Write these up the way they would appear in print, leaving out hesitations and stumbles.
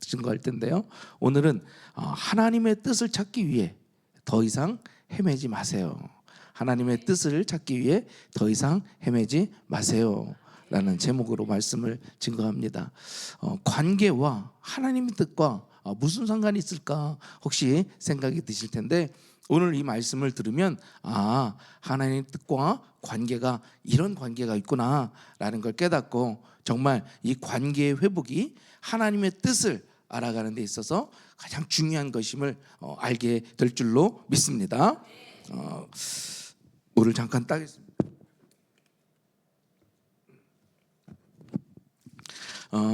증거할 텐데요. 오늘은 하나님의 뜻을 찾기 위해 더 이상 헤매지 마세요. 하나님의 뜻을 찾기 위해 더 이상 헤매지 마세요 라는 제목으로 말씀을 증거합니다. 관계와 하나님의 뜻과 무슨 상관이 있을까 혹시 생각이 드실 텐데, 오늘 이 말씀을 들으면 하나님의 뜻과 관계가 이런 관계가 있구나 라는 걸 깨닫고, 정말 이 관계의 회복이 하나님의 뜻을 알아가는 데 있어서 가장 중요한 것임을 알게 될 줄로 믿습니다. 물을 잠깐 따겠습니다.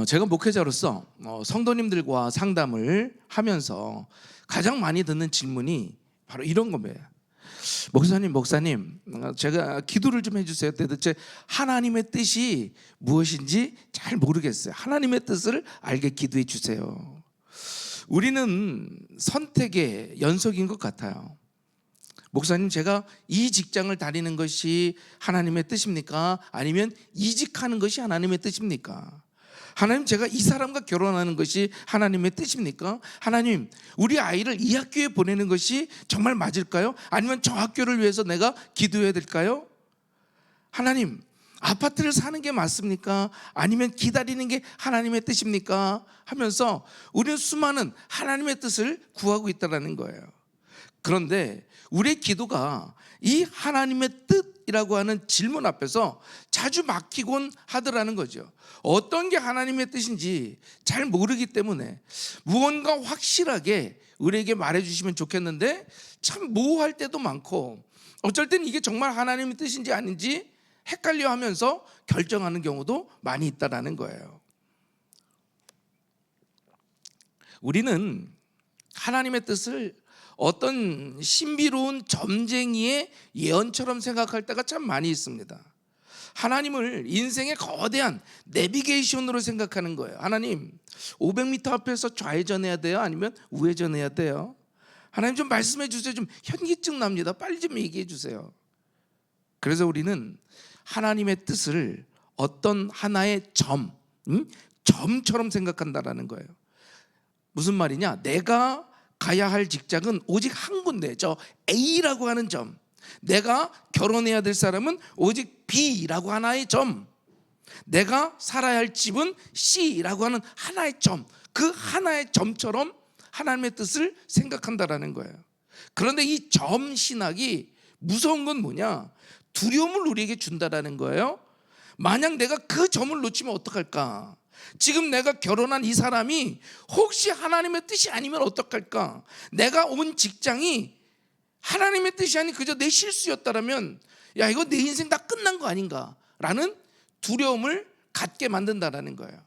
제가 목회자로서 성도님들과 상담을 하면서 가장 많이 듣는 질문이 바로 이런 겁니다. 목사님, 제가 기도를 좀 해주세요. 도대체 하나님의 뜻이 무엇인지 잘 모르겠어요. 하나님의 뜻을 알게 기도해 주세요. 우리는 선택의 연속인 것 같아요. 목사님, 제가 이 직장을 다니는 것이 하나님의 뜻입니까? 아니면 이직하는 것이 하나님의 뜻입니까? 하나님, 제가 이 사람과 결혼하는 것이 하나님의 뜻입니까? 하나님, 우리 아이를 이 학교에 보내는 것이 정말 맞을까요? 아니면 저 학교를 위해서 내가 기도해야 될까요? 하나님, 아파트를 사는 게 맞습니까? 아니면 기다리는 게 하나님의 뜻입니까? 하면서 우리는 수많은 하나님의 뜻을 구하고 있다는 거예요. 그런데 우리의 기도가 이 하나님의 뜻이라고 하는 질문 앞에서 자주 막히곤 하더라는 거죠. 어떤 게 하나님의 뜻인지 잘 모르기 때문에 무언가 확실하게 우리에게 말해주시면 좋겠는데 참 모호할 때도 많고, 어쩔 땐 이게 정말 하나님의 뜻인지 아닌지 헷갈려 하면서 결정하는 경우도 많이 있다는 거예요. 우리는 하나님의 뜻을 어떤 신비로운 점쟁이의 예언처럼 생각할 때가 참 많이 있습니다. 하나님을 인생의 거대한 내비게이션으로 생각하는 거예요. 하나님, 500m 앞에서 좌회전해야 돼요? 아니면 우회전해야 돼요? 하나님 좀 말씀해 주세요. 좀 현기증 납니다. 빨리 좀 얘기해 주세요. 그래서 우리는 하나님의 뜻을 어떤 하나의 점처럼 생각한다라는 거예요. 무슨 말이냐? 내가 가야 할 직장은 오직 한 군데, 저 A라고 하는 점. 내가 결혼해야 될 사람은 오직 B라고 하나의 점. 내가 살아야 할 집은 C라고 하는 하나의 점. 그 하나의 점처럼 하나님의 뜻을 생각한다라는 거예요. 그런데 이 점 신학이 무서운 건 뭐냐? 두려움을 우리에게 준다라는 거예요. 만약 내가 그 점을 놓치면 어떡할까? 지금 내가 결혼한 이 사람이 혹시 하나님의 뜻이 아니면 어떡할까? 내가 온 직장이 하나님의 뜻이 아닌 그저 내 실수였다라면 야, 이거 내 인생 다 끝난 거 아닌가? 라는 두려움을 갖게 만든다라는 거예요.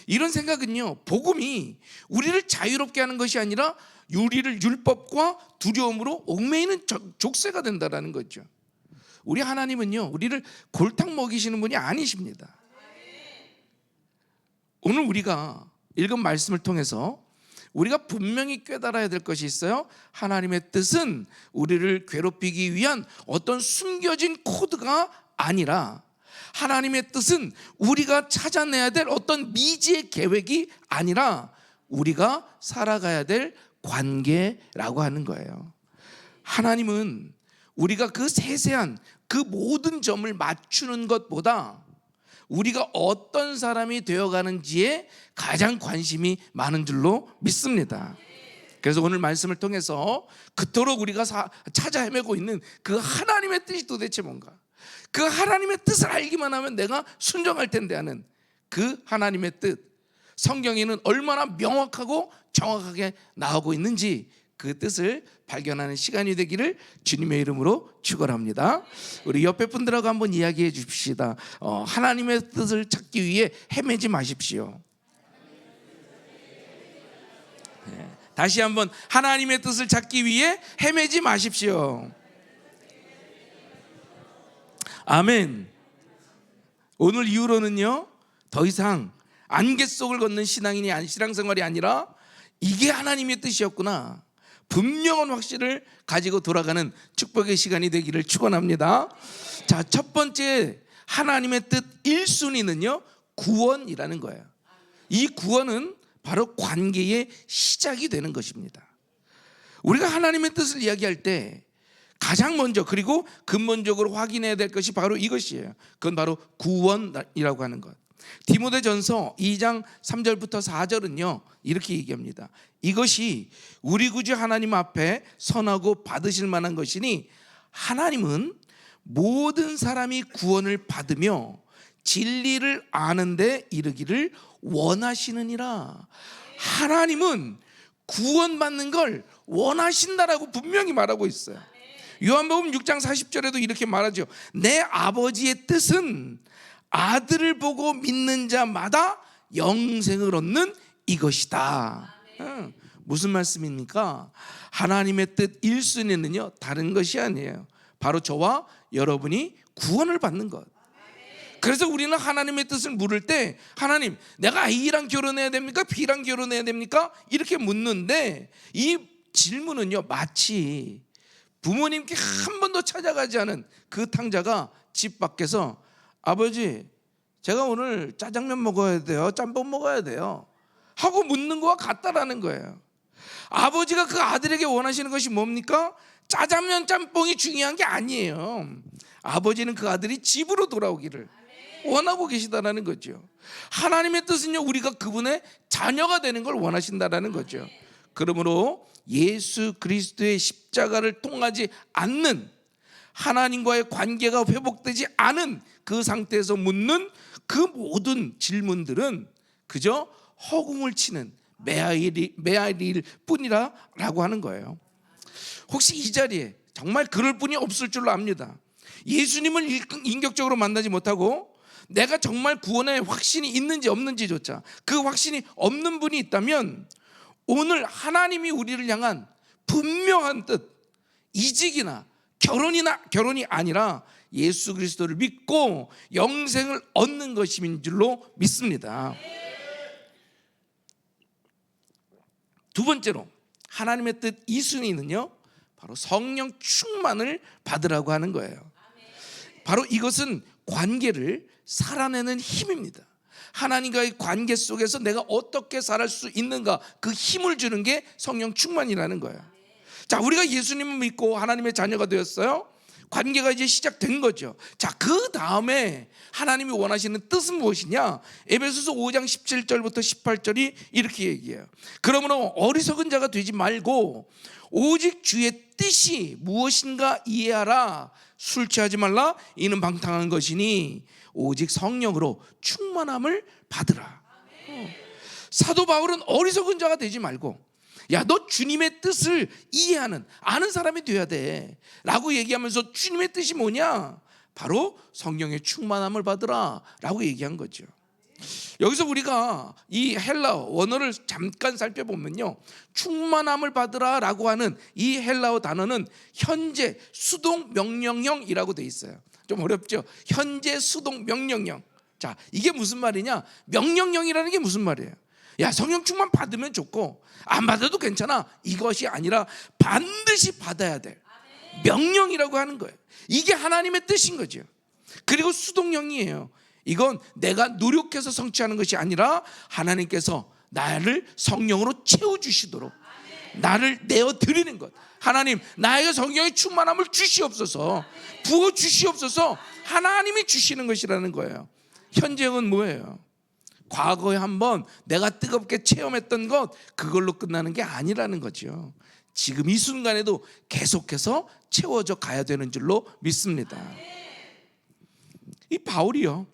이런 생각은요, 복음이 우리를 자유롭게 하는 것이 아니라 우리를 율법과 두려움으로 얽매이는 족쇄가 된다라는 거죠. 우리 하나님은요, 우리를 골탕 먹이시는 분이 아니십니다. 오늘 우리가 읽은 말씀을 통해서 우리가 분명히 깨달아야 될 것이 있어요. 하나님의 뜻은 우리를 괴롭히기 위한 어떤 숨겨진 코드가 아니라, 하나님의 뜻은 우리가 찾아내야 될 어떤 미지의 계획이 아니라 우리가 살아가야 될 관계라고 하는 거예요. 하나님은 우리가 그 세세한 그 모든 점을 맞추는 것보다 우리가 어떤 사람이 되어가는지에 가장 관심이 많은 줄로 믿습니다. 그래서 오늘 말씀을 통해서 그토록 우리가 찾아 헤매고 있는 그 하나님의 뜻이 도대체 뭔가, 그 하나님의 뜻을 알기만 하면 내가 순종할 텐데 하는 그 하나님의 뜻, 성경에는 얼마나 명확하고 정확하게 나오고 있는지 그 뜻을 발견하는 시간이 되기를 주님의 이름으로 축원합니다. 우리 옆에 분들하고 한번 이야기해 주십시다. 하나님의 뜻을 찾기 위해 헤매지 마십시오. 네. 다시 한번, 하나님의 뜻을 찾기 위해 헤매지 마십시오. 아멘. 오늘 이후로는요, 더 이상 안개 속을 걷는 신앙생활이 아니라 이게 하나님의 뜻이었구나, 분명한 확신을 가지고 돌아가는 축복의 시간이 되기를 축원합니다. 자, 첫 번째 하나님의 뜻 1순위는요, 구원이라는 거예요. 이 구원은 바로 관계의 시작이 되는 것입니다. 우리가 하나님의 뜻을 이야기할 때 가장 먼저 그리고 근본적으로 확인해야 될 것이 바로 이것이에요. 그건 바로 구원이라고 하는 것. 디모데전서 2장 3절부터 4절은요 이렇게 얘기합니다. 이것이 우리 구주 하나님 앞에 선하고 받으실 만한 것이니 하나님은 모든 사람이 구원을 받으며 진리를 아는 데 이르기를 원하시느니라. 하나님은 구원받는 걸 원하신다라고 분명히 말하고 있어요. 요한복음 6장 40절에도 이렇게 말하죠. 내 아버지의 뜻은 아들을 보고 믿는 자마다 영생을 얻는 이것이다. 무슨 말씀입니까? 하나님의 뜻 1순위는요 다른 것이 아니에요. 바로 저와 여러분이 구원을 받는 것. 그래서 우리는 하나님의 뜻을 물을 때 하나님 내가 A랑 결혼해야 됩니까? B랑 결혼해야 됩니까? 이렇게 묻는데 이 질문은요 마치 부모님께 한 번도 찾아가지 않은 그 탕자가 집 밖에서 아버지 제가 오늘 짜장면 먹어야 돼요? 짬뽕 먹어야 돼요? 하고 묻는 거와 같다라는 거예요. 아버지가 그 아들에게 원하시는 것이 뭡니까? 짜장면 짬뽕이 중요한 게 아니에요. 아버지는 그 아들이 집으로 돌아오기를 원하고 계시다라는 거죠. 하나님의 뜻은요 우리가 그분의 자녀가 되는 걸 원하신다라는 거죠. 그러므로 예수 그리스도의 십자가를 통하지 않는 하나님과의 관계가 회복되지 않은 그 상태에서 묻는 그 모든 질문들은 그저 허공을 치는 메아리일 뿐이라고 하는 거예요. 혹시 이 자리에 정말 그럴 분이 없을 줄로 압니다. 예수님을 인격적으로 만나지 못하고 내가 정말 구원의 확신이 있는지 없는지조차 그 확신이 없는 분이 있다면 오늘 하나님이 우리를 향한 분명한 뜻, 이직이나 결혼이 아니라 예수 그리스도를 믿고 영생을 얻는 것인 줄로 믿습니다. 두 번째로 하나님의 뜻 2순위는요 바로 성령 충만을 받으라고 하는 거예요. 바로 이것은 관계를 살아내는 힘입니다. 하나님과의 관계 속에서 내가 어떻게 살아갈 수 있는가 그 힘을 주는 게 성령 충만이라는 거예요. 자, 우리가 예수님을 믿고 하나님의 자녀가 되었어요. 관계가 이제 시작된 거죠. 자, 그 다음에 하나님이 원하시는 뜻은 무엇이냐? 에베소서 5장 17절부터 18절이 이렇게 얘기해요. 그러므로 어리석은 자가 되지 말고 오직 주의 뜻이 무엇인가 이해하라. 술 취하지 말라. 이는 방탕한 것이니 오직 성령으로 충만함을 받으라. 사도 바울은 어리석은 자가 되지 말고 야, 너 주님의 뜻을 이해하는 아는 사람이 돼야 돼 라고 얘기하면서 주님의 뜻이 뭐냐? 바로 성령의 충만함을 받으라 라고 얘기한 거죠. 여기서 우리가 이 헬라어 원어를 잠깐 살펴보면요 충만함을 받으라 라고 하는 이 헬라어 단어는 현재 수동 명령형이라고 돼 있어요. 좀 어렵죠? 현재 수동 명령형. 자, 이게 무슨 말이냐? 명령형이라는 게 무슨 말이에요? 야, 성령 충만 받으면 좋고 안 받아도 괜찮아. 이것이 아니라 반드시 받아야 될 명령이라고 하는 거예요. 이게 하나님의 뜻인 거죠. 그리고 수동형이에요. 이건 내가 노력해서 성취하는 것이 아니라 하나님께서 나를 성령으로 채워주시도록 나를 내어드리는 것. 하나님 나에게 성령의 충만함을 주시옵소서, 부어주시옵소서. 하나님이 주시는 것이라는 거예요. 현재형은 뭐예요? 과거에 한번 내가 뜨겁게 체험했던 것 그걸로 끝나는 게 아니라는 거죠. 지금 이 순간에도 계속해서 채워져 가야 되는 줄로 믿습니다. 이 바울이요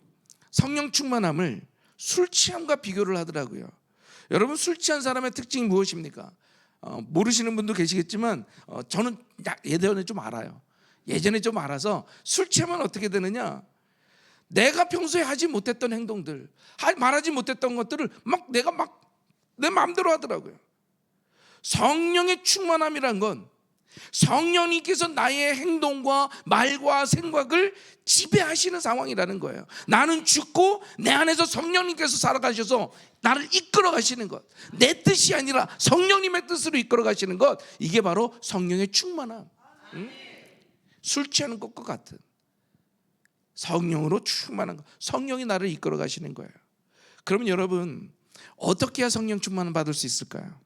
성령 충만함을 술 취함과 비교를 하더라고요. 여러분 술 취한 사람의 특징이 무엇입니까? 모르시는 분도 계시겠지만 저는 예전에 좀 알아요. 예전에 좀 알아서 술 취하면 어떻게 되느냐, 내가 평소에 하지 못했던 행동들, 말하지 못했던 것들을 내가 내 마음대로 하더라고요. 성령의 충만함이란 건 성령님께서 나의 행동과 말과 생각을 지배하시는 상황이라는 거예요. 나는 죽고 내 안에서 성령님께서 살아가셔서 나를 이끌어 가시는 것, 내 뜻이 아니라 성령님의 뜻으로 이끌어 가시는 것, 이게 바로 성령의 충만함. 술 취하는 것과 같은 성령으로 충만한 것, 성령이 나를 이끌어 가시는 거예요. 그러면 여러분 어떻게 해야 성령 충만을 받을 수 있을까요?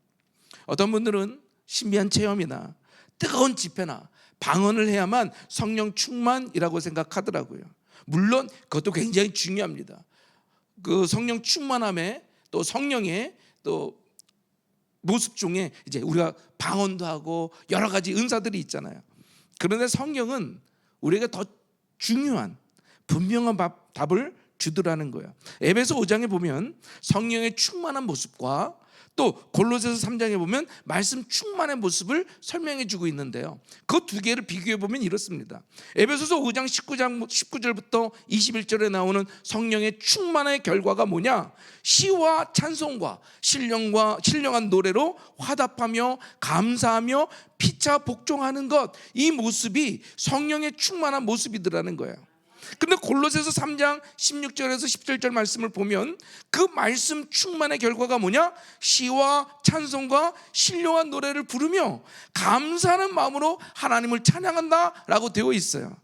어떤 분들은 신비한 체험이나 뜨거운 집회나 방언을 해야만 성령 충만이라고 생각하더라고요. 물론 그것도 굉장히 중요합니다. 그 성령 충만함에 또 성령의 또 모습 중에 이제 우리가 방언도 하고 여러 가지 은사들이 있잖아요. 그런데 성령은 우리가 더 중요한 분명한 답을 주더라는 거예요. 에베소 5장에 보면 성령의 충만한 모습과 또 골로새서 3장에 보면 말씀 충만의 모습을 설명해 주고 있는데요, 그 두 개를 비교해 보면 이렇습니다. 에베소서 5장 19절부터 21절에 나오는 성령의 충만의 결과가 뭐냐? 시와 찬송과 신령한 노래로 화답하며 감사하며 피차 복종하는 것, 이 모습이 성령의 충만한 모습이더라는 거예요. 근데 골로새서 3장 16절에서 17절 말씀을 보면 그 말씀 충만의 결과가 뭐냐? 시와 찬송과 신령한 노래를 부르며 감사하는 마음으로 하나님을 찬양한다 라고 되어 있어요.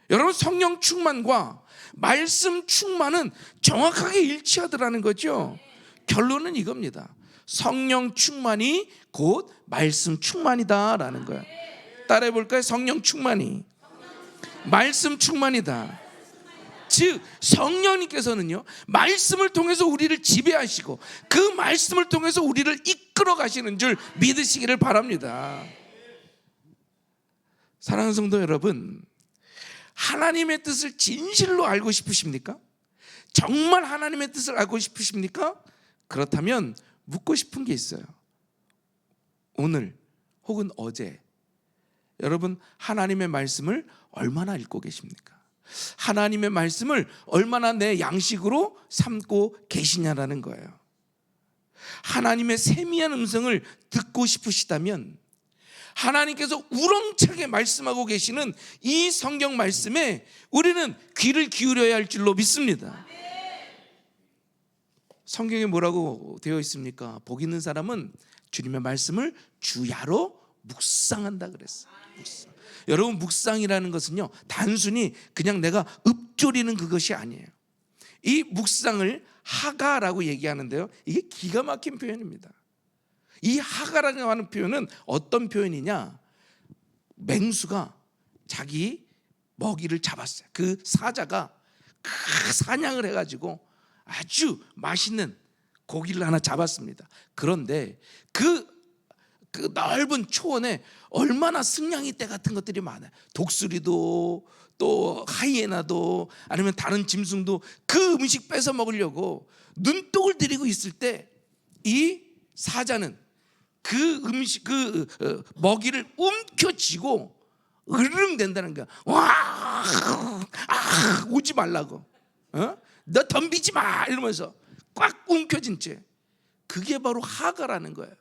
여러분, 성령 충만과 말씀 충만은 정확하게 일치하더라는 거죠. 결론은 이겁니다. 성령 충만이 곧 말씀 충만이다 라는 거예요. 따라해 볼까요? 성령 충만이 말씀 충만이다. 즉 성령님께서는요, 말씀을 통해서 우리를 지배하시고 그 말씀을 통해서 우리를 이끌어 가시는 줄 믿으시기를 바랍니다. 사랑하는 성도 여러분, 하나님의 뜻을 진실로 알고 싶으십니까? 정말 하나님의 뜻을 알고 싶으십니까? 그렇다면 묻고 싶은 게 있어요. 오늘 혹은 어제 여러분, 하나님의 말씀을 얼마나 읽고 계십니까? 하나님의 말씀을 얼마나 내 양식으로 삼고 계시냐라는 거예요. 하나님의 세미한 음성을 듣고 싶으시다면 하나님께서 우렁차게 말씀하고 계시는 이 성경 말씀에 우리는 귀를 기울여야 할 줄로 믿습니다. 성경에 뭐라고 되어 있습니까? 복 있는 사람은 주님의 말씀을 주야로 묵상한다 그랬어요. 여러분, 묵상이라는 것은요, 단순히 그냥 내가 읊조리는 그것이 아니에요. 이 묵상을 하가라고 얘기하는데요, 이게 기가 막힌 표현입니다. 이 하가라고 하는 표현은 어떤 표현이냐? 맹수가 자기 먹이를 잡았어요. 그 사자가 사냥을 해가지고 아주 맛있는 고기를 하나 잡았습니다. 그런데 그 넓은 초원에 얼마나 승냥이 떼 같은 것들이 많아요. 독수리도 또 하이에나도 아니면 다른 짐승도 그 음식 뺏어 먹으려고 눈독을 들이고 있을 때 이 사자는 그 음식 먹이를 움켜쥐고 으르렁댄다는 거야. 와, 오지 말라고. 너 덤비지 마 이러면서 꽉 움켜쥔 채. 그게 바로 하가라는 거예요.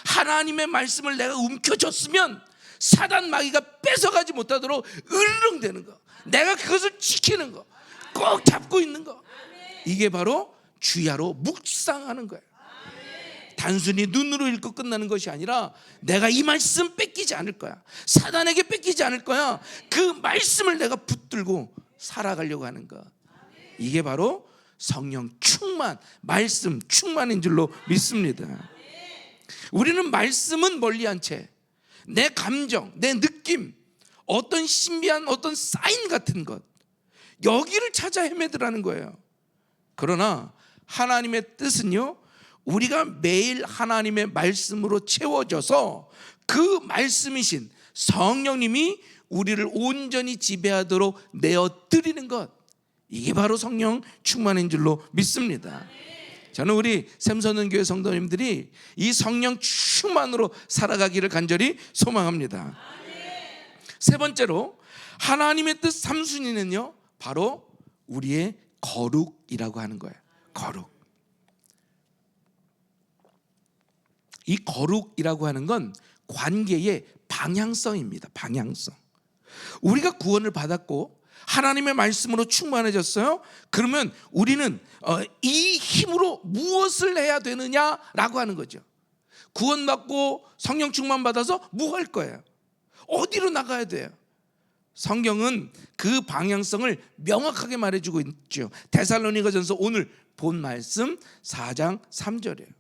하나님의 말씀을 내가 움켜줬으면 사단 마귀가 뺏어가지 못하도록 으르렁대는 거, 내가 그것을 지키는 거, 꼭 잡고 있는 거, 이게 바로 주야로 묵상하는 거예요. 단순히 눈으로 읽고 끝나는 것이 아니라 내가 이 말씀 뺏기지 않을 거야, 사단에게 뺏기지 않을 거야, 그 말씀을 내가 붙들고 살아가려고 하는 것, 이게 바로 성령 충만, 말씀 충만인 줄로 믿습니다. 우리는 말씀은 멀리한 채 내 감정, 내 느낌, 어떤 신비한 어떤 사인 같은 것, 여기를 찾아 헤매더라는 거예요. 그러나 하나님의 뜻은요, 우리가 매일 하나님의 말씀으로 채워져서 그 말씀이신 성령님이 우리를 온전히 지배하도록 내어드리는 것, 이게 바로 성령 충만인 줄로 믿습니다. 저는 우리 샘서는 교회 성도님들이 이 성령 충만으로 살아가기를 간절히 소망합니다. 세 번째로 하나님의 뜻 3순위는요, 바로 우리의 거룩이라고 하는 거예요. 거룩. 이 거룩이라고 하는 건 관계의 방향성입니다. 방향성. 우리가 구원을 받았고 하나님의 말씀으로 충만해졌어요. 그러면 우리는 이 힘으로 무엇을 해야 되느냐라고 하는 거죠. 구원받고 성령 충만 받아서 뭐 할 거예요? 어디로 나가야 돼요? 성경은 그 방향성을 명확하게 말해주고 있죠. 데살로니가전서 오늘 본 말씀 4장 3절이에요.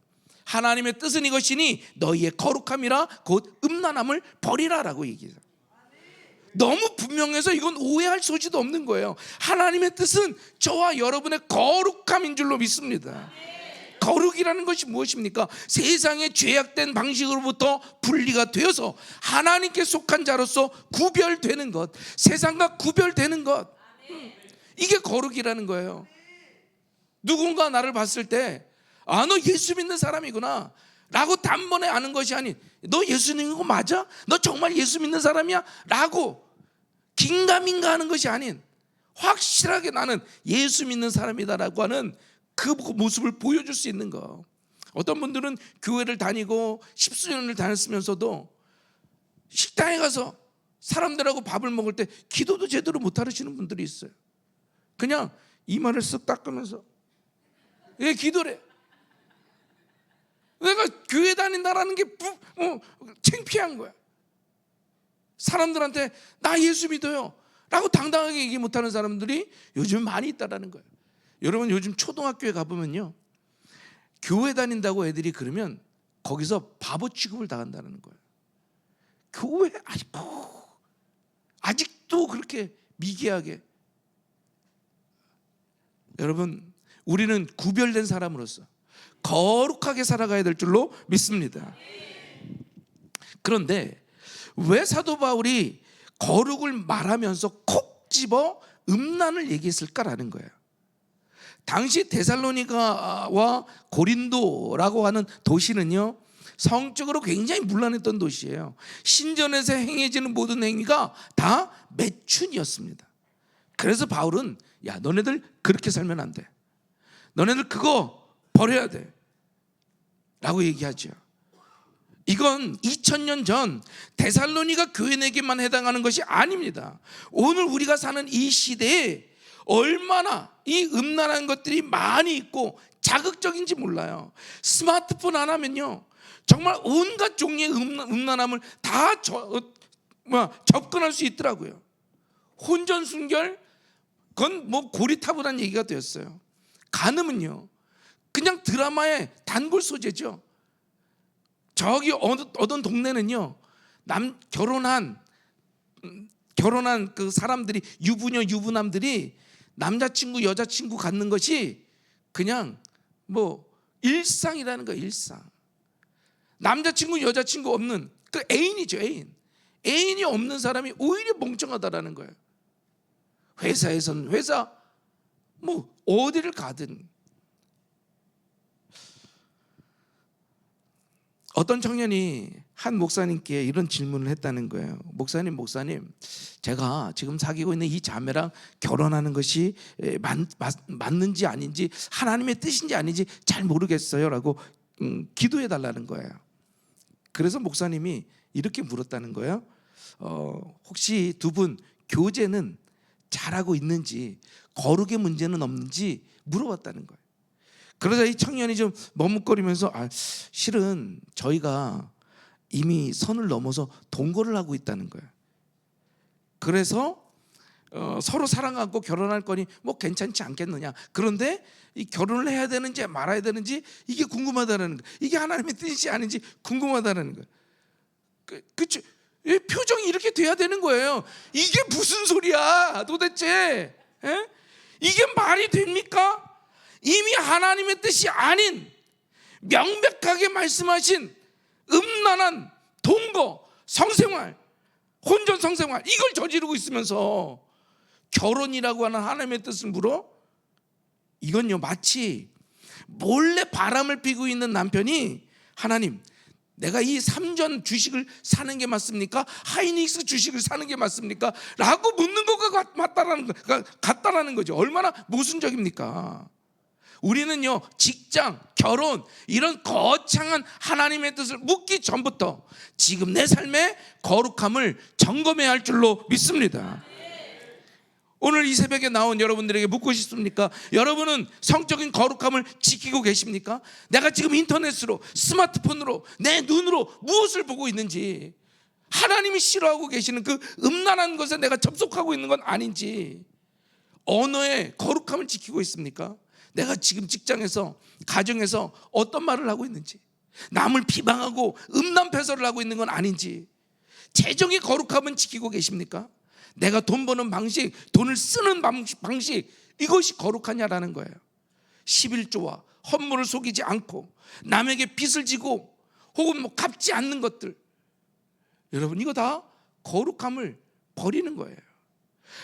하나님의 뜻은 이것이니 너희의 거룩함이라 곧 음란함을 버리라라고 얘기해요. 너무 분명해서 이건 오해할 소지도 없는 거예요. 하나님의 뜻은 저와 여러분의 거룩함인 줄로 믿습니다. 거룩이라는 것이 무엇입니까? 세상의 죄악된 방식으로부터 분리가 되어서 하나님께 속한 자로서 구별되는 것, 세상과 구별되는 것, 이게 거룩이라는 거예요. 누군가 나를 봤을 때 너 예수 믿는 사람이구나 라고 단번에 아는 것이 아닌, 너 예수 믿는 거 맞아? 너 정말 예수 믿는 사람이야? 라고 긴가민가 하는 것이 아닌, 확실하게 나는 예수 믿는 사람이다라고 하는 그 모습을 보여줄 수 있는 거. 어떤 분들은 교회를 다니고 십수년을 다녔으면서도 식당에 가서 사람들하고 밥을 먹을 때 기도도 제대로 못 하시는 분들이 있어요. 그냥 이마를 쓱 닦으면서 왜 기도를 해? 내가 교회 다닌다라는 게 창피한 거야. 사람들한테 나 예수 믿어요 라고 당당하게 얘기 못하는 사람들이 요즘 많이 있다라는 거예요. 여러분, 요즘 초등학교에 가보면요, 교회 다닌다고 애들이 그러면 거기서 바보 취급을 당한다는 거예요. 교회 아직도 그렇게 미개하게. 여러분, 우리는 구별된 사람으로서 거룩하게 살아가야 될 줄로 믿습니다. 그런데 왜 사도 바울이 거룩을 말하면서 콕 집어 음란을 얘기했을까라는 거예요. 당시 데살로니가와 고린도라고 하는 도시는요, 성적으로 굉장히 문란했던 도시예요. 신전에서 행해지는 모든 행위가 다 매춘이었습니다. 그래서 바울은 야, 너네들 그렇게 살면 안 돼, 너네들 그거 버려야 돼 라고 얘기하죠. 이건 2000년 전 데살로니가 교인에게만 해당하는 것이 아닙니다. 오늘 우리가 사는 이 시대에 얼마나 이 음란한 것들이 많이 있고 자극적인지 몰라요. 스마트폰 하나면요, 정말 온갖 종류의 음란함을 다 접근할 수 있더라고요. 혼전순결, 그건 뭐 고리타분한 얘기가 되었어요. 간음은요, 그냥 드라마의 단골 소재죠. 저기 어떤 동네는요, 결혼한 그 사람들이, 유부남들이 남자친구 여자친구 갖는 것이 그냥 뭐 일상이라는 거예요. 일상. 남자친구 여자친구 없는 그 애인이죠. 애인이 없는 사람이 오히려 멍청하다라는 거예요. 회사에선 회사, 뭐 어디를 가든. 어떤 청년이 한 목사님께 이런 질문을 했다는 거예요. 목사님, 제가 지금 사귀고 있는 이 자매랑 결혼하는 것이 맞는지 아닌지, 하나님의 뜻인지 아닌지 잘 모르겠어요 라고 기도해 달라는 거예요. 그래서 목사님이 이렇게 물었다는 거예요. 혹시 두 분 교제는 잘하고 있는지, 거룩의 문제는 없는지 물어봤다는 거예요. 그러자 이 청년이 좀 머뭇거리면서 실은 저희가 이미 선을 넘어서 동거를 하고 있다는 거예요. 그래서 서로 사랑하고 결혼할 거니 뭐 괜찮지 않겠느냐. 그런데 이 결혼을 해야 되는지 말아야 되는지 이게 궁금하다는 거예요. 이게 하나님의 뜻이 아닌지 궁금하다는 거예요. 그쵸? 표정이 이렇게 돼야 되는 거예요. 이게 무슨 소리야 도대체? 에? 이게 말이 됩니까? 이미 하나님의 뜻이 아닌 명백하게 말씀하신 음란한 동거, 성생활, 혼전 성생활, 이걸 저지르고 있으면서 결혼이라고 하는 하나님의 뜻을 물어? 이건요, 마치 몰래 바람을 피고 있는 남편이 하나님, 내가 이 3전 주식을 사는 게 맞습니까? 하이닉스 주식을 사는 게 맞습니까? 라고 묻는 것과 같다라는 거죠. 얼마나 모순적입니까? 우리는요, 직장, 결혼, 이런 거창한 하나님의 뜻을 묻기 전부터 지금 내 삶의 거룩함을 점검해야 할 줄로 믿습니다. 오늘 이 새벽에 나온 여러분들에게 묻고 싶습니까? 여러분은 성적인 거룩함을 지키고 계십니까? 내가 지금 인터넷으로, 스마트폰으로, 내 눈으로 무엇을 보고 있는지, 하나님이 싫어하고 계시는 그 음란한 것에 내가 접속하고 있는 건 아닌지, 언어의 거룩함을 지키고 있습니까? 내가 지금 직장에서, 가정에서 어떤 말을 하고 있는지, 남을 비방하고 음란패설을 하고 있는 건 아닌지, 재정의 거룩함은 지키고 계십니까? 내가 돈 버는 방식, 돈을 쓰는 방식, 이것이 거룩하냐라는 거예요. 11조와 헌물을 속이지 않고 남에게 빚을 지고 혹은 갚지 않는 것들, 여러분 이거 다 거룩함을 버리는 거예요.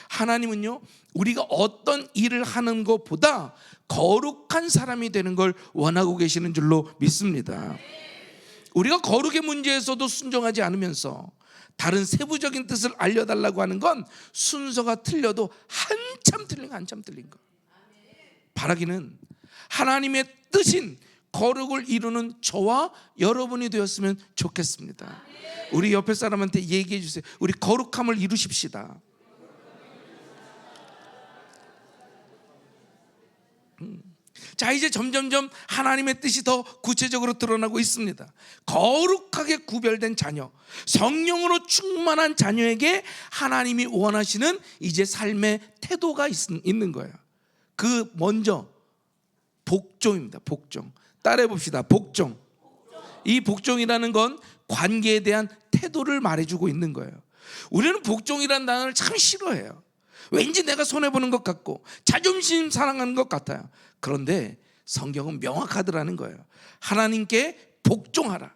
하나님은요, 우리가 어떤 일을 하는 것보다 거룩한 사람이 되는 걸 원하고 계시는 줄로 믿습니다. 우리가 거룩의 문제에서도 순종하지 않으면서 다른 세부적인 뜻을 알려달라고 하는 건 순서가 틀려도 한참 틀린 거. 바라기는 하나님의 뜻인 거룩을 이루는 저와 여러분이 되었으면 좋겠습니다. 우리 옆에 사람한테 얘기해 주세요. 우리 거룩함을 이루십시다. 자, 이제 점점점 하나님의 뜻이 더 구체적으로 드러나고 있습니다. 거룩하게 구별된 자녀, 성령으로 충만한 자녀에게 하나님이 원하시는 이제 삶의 태도가 있는 거예요. 그 먼저 복종입니다. 복종. 따라해 봅시다. 복종. 이 복종이라는 건 관계에 대한 태도를 말해주고 있는 거예요. 우리는 복종이라는 단어를 참 싫어해요. 왠지 내가 손해보는 것 같고 자존심 상하는 것 같아요. 그런데 성경은 명확하더라는 거예요. 하나님께 복종하라.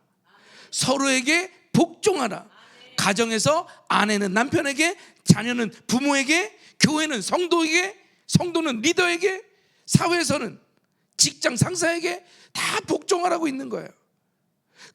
서로에게 복종하라. 가정에서 아내는 남편에게, 자녀는 부모에게, 교회는 성도에게, 성도는 리더에게, 사회에서는 직장 상사에게 다 복종하라고 있는 거예요.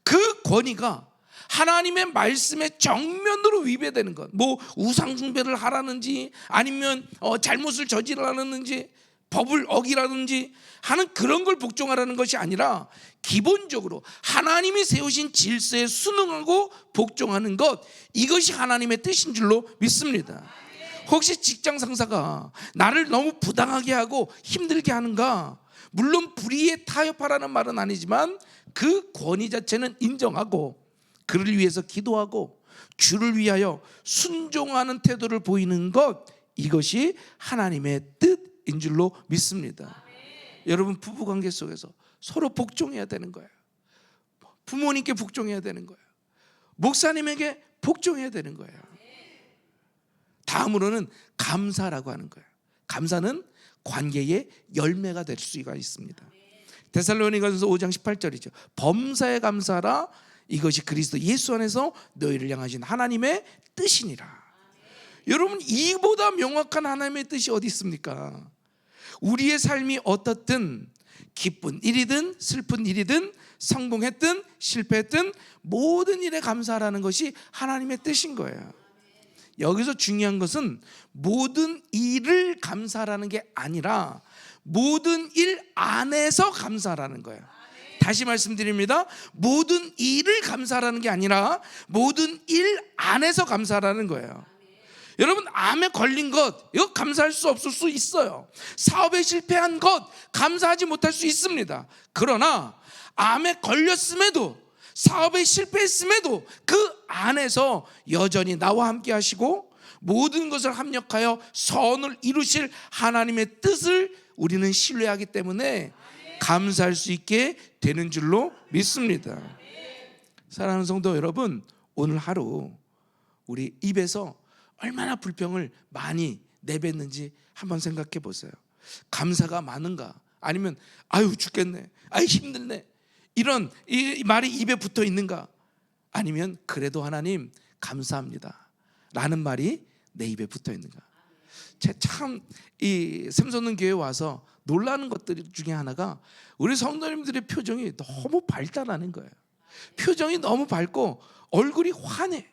그 권위가 하나님의 말씀에 정면으로 위배되는 것, 우상 숭배를 하라는지 아니면 잘못을 저지르라는지 법을 어기라든지 하는 그런 걸 복종하라는 것이 아니라 기본적으로 하나님이 세우신 질서에 순응하고 복종하는 것, 이것이 하나님의 뜻인 줄로 믿습니다. 혹시 직장 상사가 나를 너무 부당하게 하고 힘들게 하는가? 물론 불의에 타협하라는 말은 아니지만 그 권위 자체는 인정하고 그를 위해서 기도하고 주를 위하여 순종하는 태도를 보이는 것, 이것이 하나님의 뜻인 줄로 믿습니다. 여러분, 부부관계 속에서 서로 복종해야 되는 거예요. 부모님께 복종해야 되는 거예요. 목사님에게 복종해야 되는 거예요. 다음으로는 감사라고 하는 거예요. 감사는 관계의 열매가 될 수가 있습니다. 데살로니가전서 5장 18절이죠. 범사에 감사하라. 이것이 그리스도 예수 안에서 너희를 향하신 하나님의 뜻이니라. 여러분, 이보다 명확한 하나님의 뜻이 어디 있습니까? 우리의 삶이 어떻든, 기쁜 일이든 슬픈 일이든 성공했든 실패했든 모든 일에 감사하라는 것이 하나님의 뜻인 거예요. 여기서 중요한 것은 모든 일을 감사하라는 게 아니라 모든 일 안에서 감사하라는 거예요. 다시 말씀드립니다. 모든 일을 감사하라는 게 아니라 모든 일 안에서 감사하라는 거예요. 여러분, 암에 걸린 것, 이거 감사할 수 없을 수 있어요. 사업에 실패한 것 감사하지 못할 수 있습니다. 그러나 암에 걸렸음에도, 사업에 실패했음에도 그 안에서 여전히 나와 함께 하시고 모든 것을 합력하여 선을 이루실 하나님의 뜻을 우리는 신뢰하기 때문에 감사할 수 있게 되는 줄로 믿습니다. 사랑하는 성도 여러분, 오늘 하루 우리 입에서 얼마나 불평을 많이 내뱉는지 한번 생각해 보세요. 감사가 많은가? 아니면 아유 죽겠네, 아유 힘들네, 이런 이 말이 입에 붙어 있는가? 아니면 그래도 하나님 감사합니다 라는 말이 내 입에 붙어 있는가? 참 이 샘솟는 교회에 와서 놀라는 것들 중에 하나가 우리 성도님들의 표정이 너무 밝다라는 거예요. 표정이 너무 밝고 얼굴이 환해.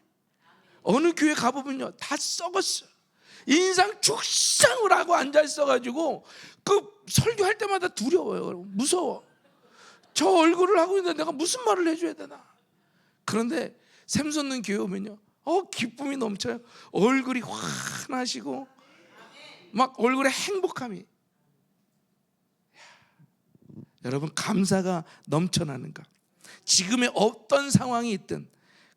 어느 교회 가보면요 다 썩었어요. 인상 죽상을 하고 앉아있어가지고 그 설교할 때마다 두려워요. 무서워. 저 얼굴을 하고 있는데 내가 무슨 말을 해줘야 되나. 그런데 샘솟는 교회 오면요 기쁨이 넘쳐요. 얼굴이 환하시고 막 얼굴에 행복함이. 여러분, 감사가 넘쳐나는가? 지금의 어떤 상황이 있든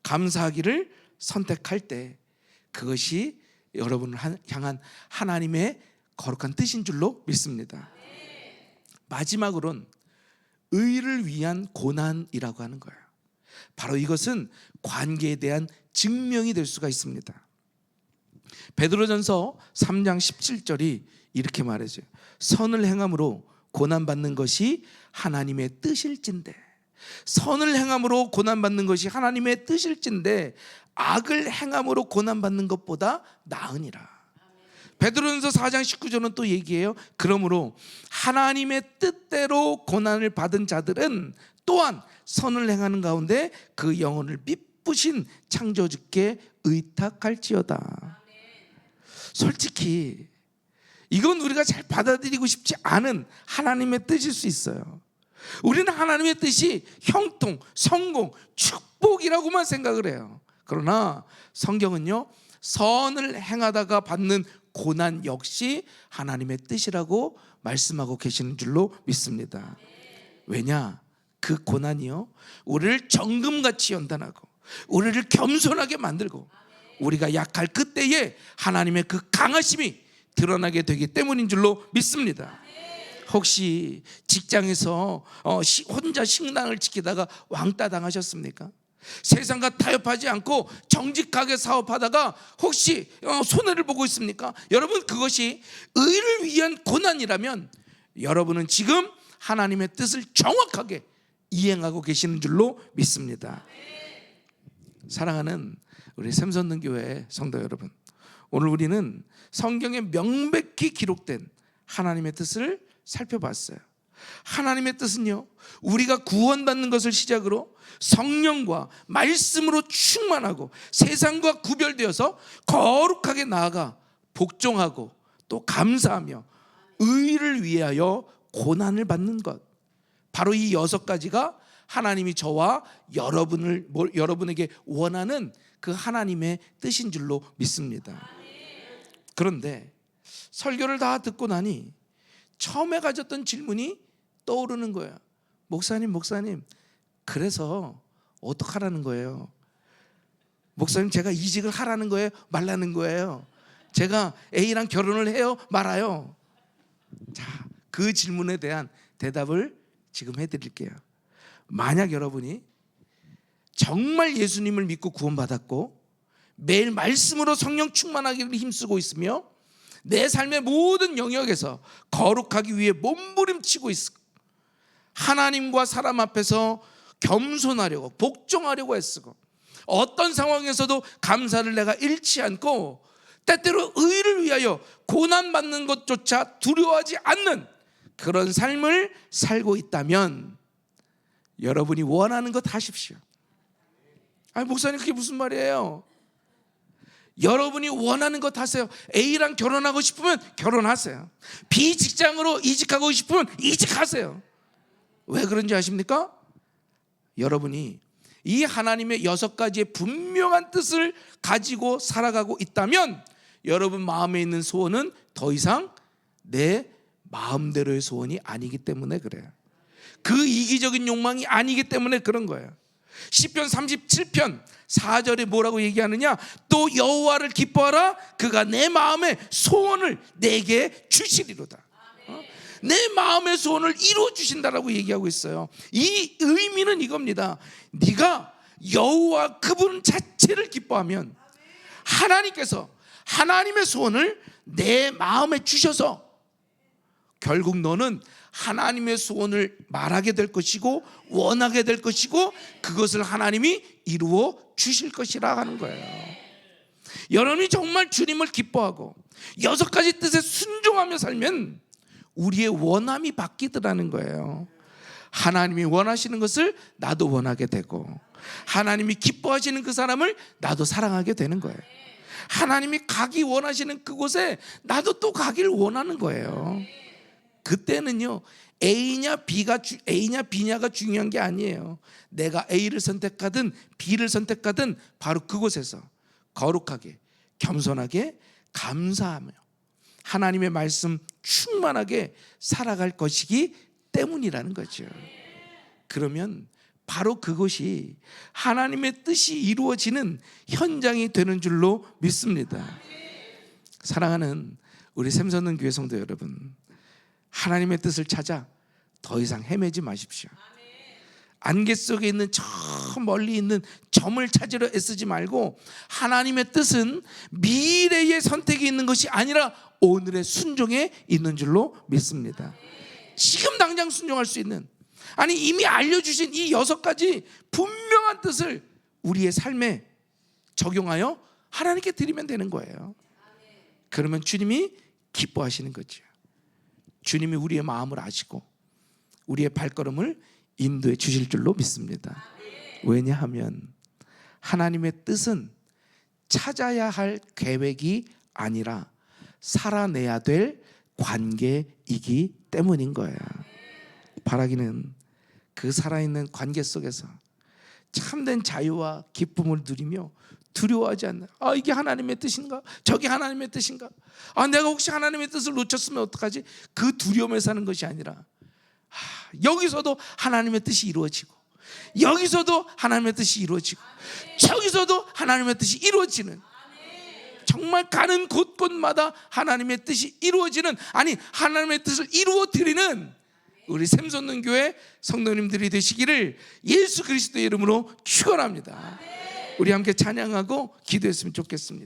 감사하기를 선택할 때 그것이 여러분을 향한 하나님의 거룩한 뜻인 줄로 믿습니다. 마지막으로는 의를 위한 고난이라고 하는 거예요. 바로 이것은 관계에 대한 증명이 될 수가 있습니다. 베드로전서 3장 17절이 이렇게 말해줘요. 선을 행함으로 고난받는 것이 하나님의 뜻일진데, 선을 행함으로 고난받는 것이 하나님의 뜻일진데 악을 행함으로 고난받는 것보다 나으니라. 베드로전서 4장 19절은 또 얘기해요. 그러므로 하나님의 뜻대로 고난을 받은 자들은 또한 선을 행하는 가운데 그 영혼을 미쁘신 창조주께 의탁할지어다. 솔직히 이건 우리가 잘 받아들이고 싶지 않은 하나님의 뜻일 수 있어요. 우리는 하나님의 뜻이 형통, 성공, 축복이라고만 생각을 해요. 그러나 성경은요, 선을 행하다가 받는 고난 역시 하나님의 뜻이라고 말씀하고 계시는 줄로 믿습니다. 왜냐? 그 고난이요, 우리를 정금같이 연단하고 우리를 겸손하게 만들고 우리가 약할 그때에 하나님의 그 강하심이 드러나게 되기 때문인 줄로 믿습니다. 혹시 직장에서 혼자 식당을 지키다가 왕따 당하셨습니까? 세상과 타협하지 않고 정직하게 사업하다가 혹시 손해를 보고 있습니까? 여러분, 그것이 의를 위한 고난이라면 여러분은 지금 하나님의 뜻을 정확하게 이행하고 계시는 줄로 믿습니다. 사랑하는 우리 샘선능교회 성도 여러분, 오늘 우리는 성경에 명백히 기록된 하나님의 뜻을 살펴봤어요. 하나님의 뜻은요, 우리가 구원받는 것을 시작으로 성령과 말씀으로 충만하고 세상과 구별되어서 거룩하게 나아가 복종하고 또 감사하며 의를 위하여 고난을 받는 것, 바로 이 6가지가 하나님이 저와 여러분에게 원하는 그 하나님의 뜻인 줄로 믿습니다. 그런데 설교를 다 듣고 나니 처음에 가졌던 질문이 떠오르는 거예요. 목사님, 그래서 어떡하라는 거예요? 목사님, 제가 이직을 하라는 거예요? 말라는 거예요? 제가 A랑 결혼을 해요? 말아요? 자, 그 질문에 대한 대답을 지금 해드릴게요. 만약 여러분이 정말 예수님을 믿고 구원받았고 매일 말씀으로 성령 충만하기를 힘쓰고 있으며 내 삶의 모든 영역에서 거룩하기 위해 몸부림치고 있고 하나님과 사람 앞에서 겸손하려고 복종하려고 애쓰고 어떤 상황에서도 감사를 내가 잃지 않고 때때로 의를 위하여 고난받는 것조차 두려워하지 않는 그런 삶을 살고 있다면 여러분이 원하는 것 하십시오. 아니, 목사님, 그게 무슨 말이에요? 여러분이 원하는 것 하세요. A랑 결혼하고 싶으면 결혼하세요. B 직장으로 이직하고 싶으면 이직하세요. 왜 그런지 아십니까? 여러분이 이 하나님의 6가지의 분명한 뜻을 가지고 살아가고 있다면 여러분 마음에 있는 소원은 더 이상 내 마음대로의 소원이 아니기 때문에 그래요. 그 이기적인 욕망이 아니기 때문에 그런 거예요. 시편 37편 4절에 뭐라고 얘기하느냐? 또 여호와를 기뻐하라, 그가 내 마음의 소원을 내게 주시리로다. 내 마음의 소원을 이루어 주신다라고 얘기하고 있어요. 이 의미는 이겁니다. 네가 여호와 그분 자체를 기뻐하면 하나님께서 하나님의 소원을 내 마음에 주셔서 결국 너는 하나님의 소원을 말하게 될 것이고 원하게 될 것이고 그것을 하나님이 이루어 주실 것이라 하는 거예요. 여러분이 정말 주님을 기뻐하고 6가지 뜻에 순종하며 살면 우리의 원함이 바뀌더라는 거예요. 하나님이 원하시는 것을 나도 원하게 되고 하나님이 기뻐하시는 그 사람을 나도 사랑하게 되는 거예요. 하나님이 가기 원하시는 그곳에 나도 또 가기를 원하는 거예요. 그때는요, A냐 B냐가 중요한 게 아니에요. 내가 A를 선택하든 B를 선택하든 바로 그곳에서 거룩하게 겸손하게 감사하며 하나님의 말씀 충만하게 살아갈 것이기 때문이라는 거죠. 그러면 바로 그것이 하나님의 뜻이 이루어지는 현장이 되는 줄로 믿습니다. 사랑하는 우리 샘서는 교회 성도 여러분, 하나님의 뜻을 찾아 더 이상 헤매지 마십시오. 안개 속에 있는 저 멀리 있는 점을 찾으려 애쓰지 말고, 하나님의 뜻은 미래의 선택이 있는 것이 아니라 오늘의 순종에 있는 줄로 믿습니다. 지금 당장 순종할 수 있는, 아니 이미 알려주신 이 6가지 분명한 뜻을 우리의 삶에 적용하여 하나님께 드리면 되는 거예요. 그러면 주님이 기뻐하시는 거죠. 주님이 우리의 마음을 아시고 우리의 발걸음을 인도해 주실 줄로 믿습니다. 왜냐하면 하나님의 뜻은 찾아야 할 계획이 아니라 살아내야 될 관계이기 때문인 거예요. 바라기는 그 살아있는 관계 속에서 참된 자유와 기쁨을 누리며 두려워하지 않나. 이게 하나님의 뜻인가? 저게 하나님의 뜻인가? 내가 혹시 하나님의 뜻을 놓쳤으면 어떡하지? 그 두려움에 사는 것이 아니라 여기서도 하나님의 뜻이 이루어지고, 여기서도 하나님의 뜻이 이루어지고, 저기서도 하나님의 뜻이 이루어지는, 정말 가는 곳곳마다 하나님의 뜻이 이루어지는, 아니 하나님의 뜻을 이루어드리는 우리 샘솟는 교회 성도님들이 되시기를 예수 그리스도의 이름으로 축원합니다. 우리 함께 찬양하고 기도했으면 좋겠습니다.